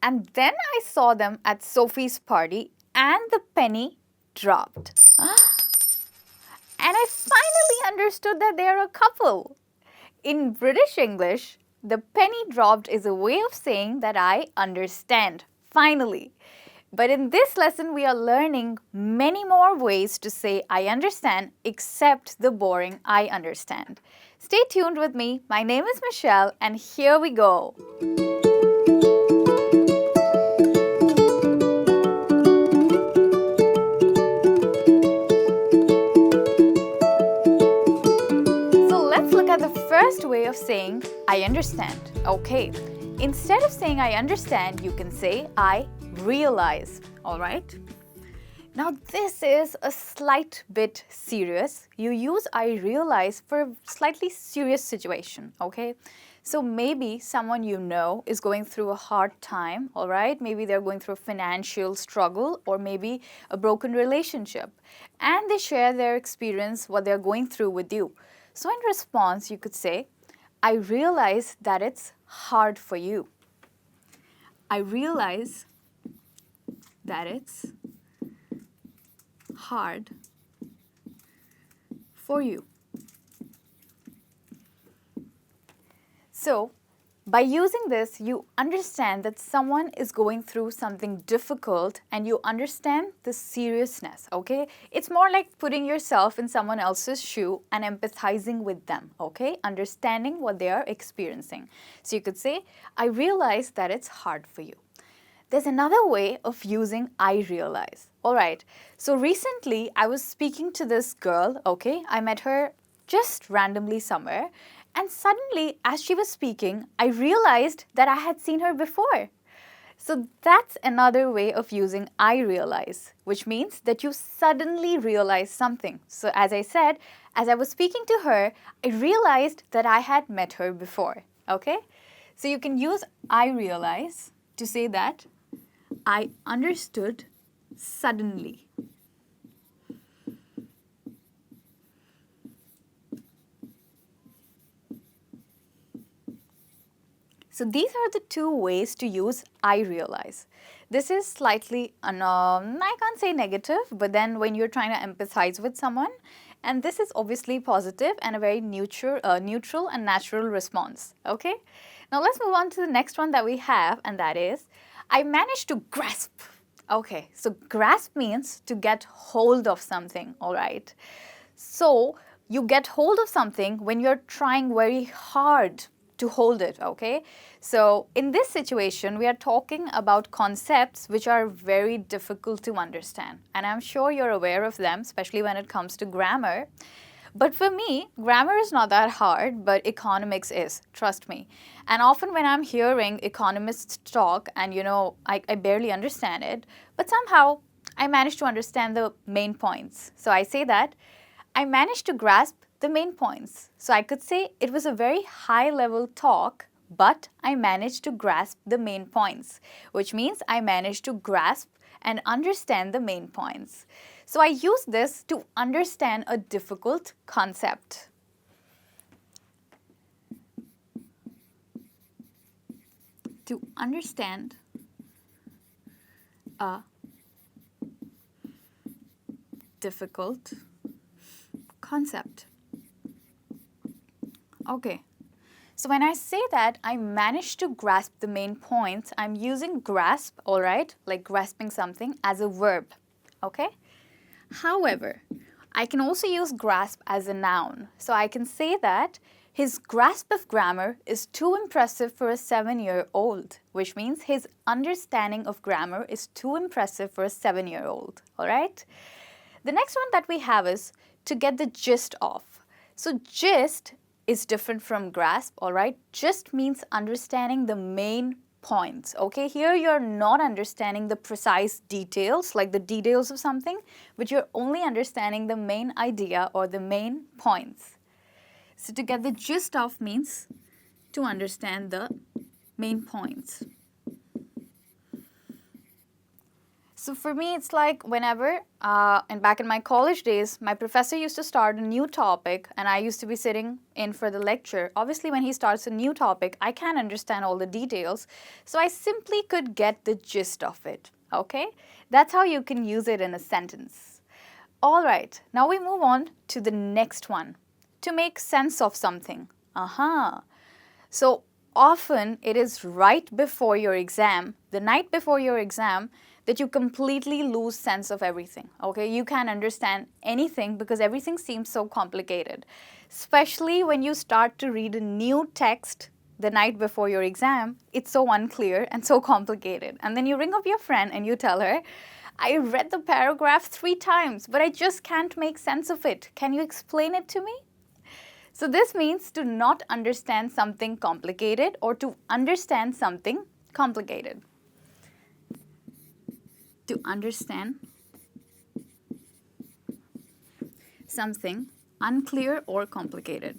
And then I saw them at Sophie's party and the penny dropped. And I finally understood that they're a couple. In British English, the penny dropped is a way of saying that I understand, finally. But in this lesson, we are learning many more ways to say I understand except the boring I understand. Stay tuned with me. My name is Michelle and here we go. Let's look at the first way of saying I understand. Okay, instead of saying I understand, you can say I realize. All right. Now this is a slight bit serious. You use I realize for a slightly serious situation. Okay. So maybe someone you know is going through a hard time, all right? Maybe they're going through a financial struggle or maybe a broken relationship. And they share their experience, what they're going through with you. So in response, you could say, I realize that it's hard for you. I realize that it's hard for you. So, by using this, you understand that someone is going through something difficult and you understand the seriousness, okay? It's more like putting yourself in someone else's shoe and empathizing with them, okay? Understanding what they are experiencing. So you could say, I realize that it's hard for you. There's another way of using I realize. All right, so recently I was speaking to this girl, okay? I met her just randomly somewhere. And suddenly, as she was speaking, I realized that I had seen her before. So that's another way of using I realize, which means that you suddenly realize something. So as I said, as I was speaking to her, I realized that I had met her before. Okay? So you can use I realize to say that I understood suddenly. So these are the two ways to use I realize. This is slightly, I can't say negative, but then when you're trying to empathize with someone, and this is obviously positive and a very neutral and natural response, okay? Now let's move on to the next one that we have, and that is, I managed to grasp. Okay, so grasp means to get hold of something, all right? So you get hold of something when you're trying very hard to hold it, okay? So in this situation, we are talking about concepts which are very difficult to understand. And I'm sure you're aware of them, especially when it comes to grammar. But for me, grammar is not that hard, but economics is, trust me. And often when I'm hearing economists talk and, I barely understand it, but somehow I manage to understand the main points. So I say that I managed to grasp the main points. So I could say it was a very high-level talk, but I managed to grasp the main points, which means I managed to grasp and understand the main points. So I use this to understand a difficult concept. To understand a difficult concept. Okay, so when I say that I managed to grasp the main points, I'm using grasp, all right, like grasping something as a verb, okay? However, I can also use grasp as a noun. So I can say that his grasp of grammar is too impressive for a 7-year-old, which means his understanding of grammar is too impressive for a 7-year-old, all right? The next one that we have is to get the gist of. So gist is different from grasp, all right? Gist means understanding the main points, okay? Here you're not understanding the precise details, like the details of something, but you're only understanding the main idea or the main points. So to get the gist of means to understand the main points. So for me, it's like whenever, and back in my college days, my professor used to start a new topic and I used to be sitting in for the lecture. Obviously, when he starts a new topic, I can't understand all the details. So I simply could get the gist of it, okay? That's how you can use it in a sentence. All right, now we move on to the next one. To make sense of something. Aha. So often it is right before your exam, the night before your exam, that you completely lose sense of everything, okay? You can't understand anything because everything seems so complicated. Especially when you start to read a new text the night before your exam, it's so unclear and so complicated. And then you ring up your friend and you tell her, I read the paragraph 3 times, but I just can't make sense of it. Can you explain it to me? So this means to not understand something complicated or to understand something complicated. To understand something unclear or complicated.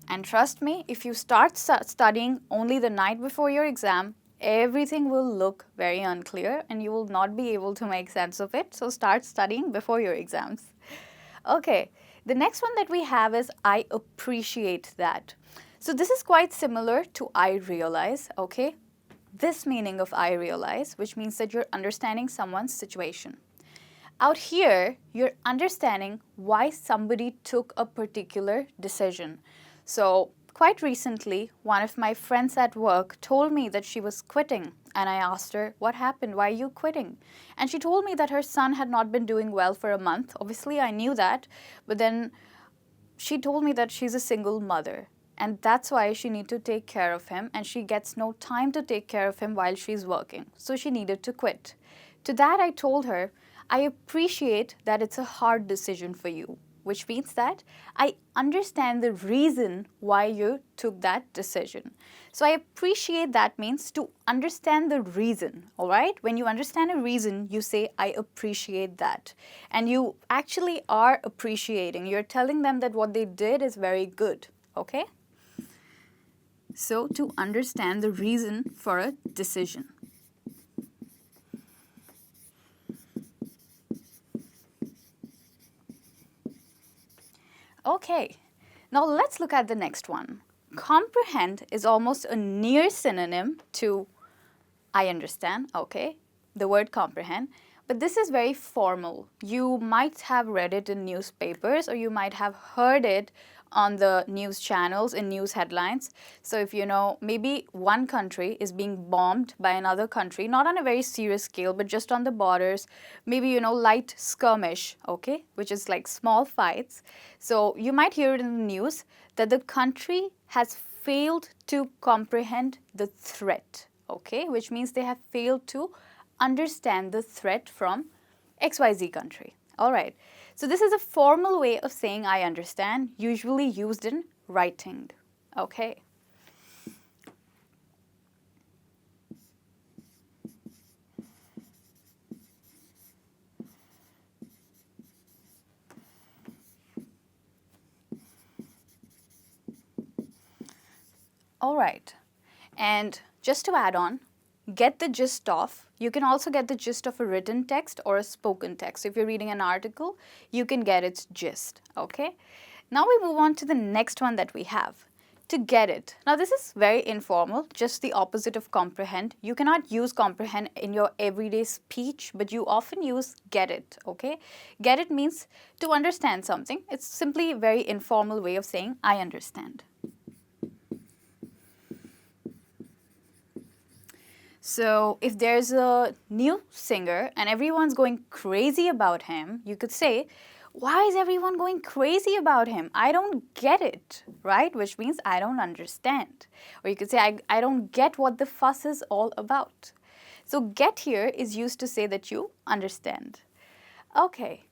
And trust me, if you start studying only the night before your exam, everything will look very unclear and you will not be able to make sense of it. So start studying before your exams. Okay, the next one that we have is I appreciate that. So this is quite similar to I realize, okay? This meaning of I realize, which means that you're understanding someone's situation. Out here, you're understanding why somebody took a particular decision. So quite recently, one of my friends at work told me that she was quitting. And I asked her, what happened? Why are you quitting? And she told me that her son had not been doing well for a month. Obviously, I knew that. But then she told me that she's a single mother. And that's why she needed to take care of him. And she gets no time to take care of him while she's working. So she needed to quit. To that, I told her, I appreciate that it's a hard decision for you, which means that I understand the reason why you took that decision. So I appreciate that means to understand the reason, all right? When you understand a reason, you say, I appreciate that. And you actually are appreciating. You're telling them that what they did is very good, okay? So to understand the reason for a decision. Okay, now let's look at the next one. Comprehend is almost a near synonym to I understand, okay, the word comprehend, but this is very formal. You might have read it in newspapers or you might have heard it on the news channels in news headlines. So if you know, maybe one country is being bombed by another country, not on a very serious scale, but just on the borders, maybe you know, light skirmish, okay, which is like small fights. So you might hear it in the news that the country has failed to comprehend the threat, okay, which means they have failed to understand the threat from XYZ country. All right, so this is a formal way of saying I understand, usually used in writing, okay. All right, and just to add on, get the gist of, you can also get the gist of a written text or a spoken text. If you're reading an article, you can get its gist, okay? Now we move on to the next one that we have, to get it. Now this is very informal, just the opposite of comprehend. You cannot use comprehend in your everyday speech, but you often use get it, okay? Get it means to understand something. It's simply a very informal way of saying I understand. So if there's a new singer and everyone's going crazy about him, you could say, why is everyone going crazy about him? I don't get it, right? Which means I don't understand. Or you could say, I don't get what the fuss is all about. So get here is used to say that you understand. Okay,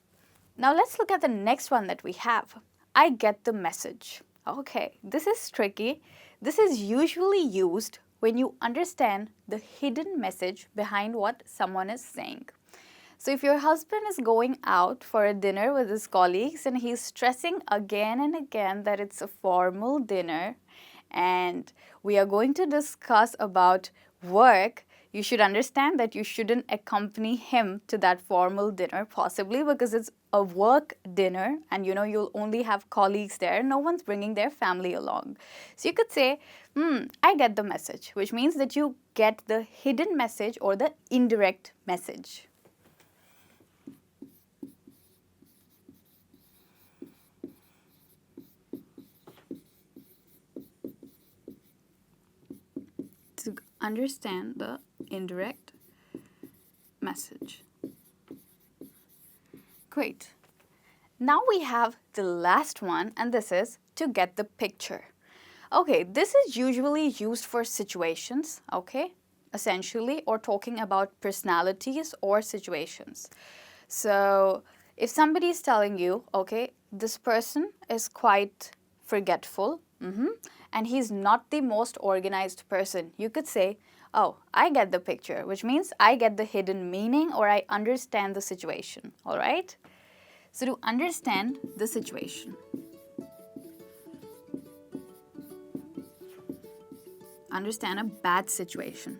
now let's look at the next one that we have. I get the message. Okay, this is tricky. This is usually used when you understand the hidden message behind what someone is saying. So if your husband is going out for a dinner with his colleagues and he's stressing again and again that it's a formal dinner and we are going to discuss about work. You should understand that you shouldn't accompany him to that formal dinner, possibly because it's a work dinner and you'll only have colleagues there. No one's bringing their family along. So you could say, I get the message, which means that you get the hidden message or the indirect message. To understand the indirect message. Great. Now we have the last one, and this is to get the picture. Okay, this is usually used for situations, okay, essentially, or talking about personalities or situations. So if somebody is telling you, okay, this person is quite forgetful, and he's not the most organized person, you could say, oh, I get the picture, which means I get the hidden meaning or I understand the situation, all right? So to understand the situation, understand a bad situation.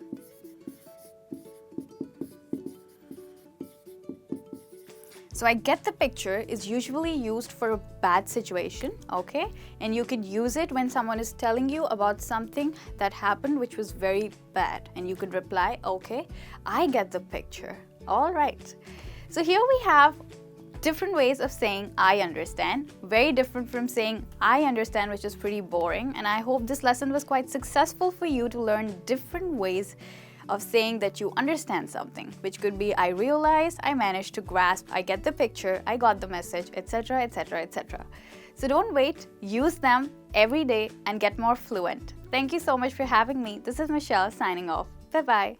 So I get the picture is usually used for a bad situation, okay? And you could use it when someone is telling you about something that happened which was very bad. And you could reply, okay, I get the picture. All right. So here we have different ways of saying I understand, very different from saying I understand, which is pretty boring. And I hope this lesson was quite successful for you to learn different ways of saying that you understand something, which could be I realize, I managed to grasp, I get the picture, I got the message, etc., etc., etc. So don't wait, use them every day and get more fluent. Thank you so much for having me. This is Michelle signing off. Bye-bye.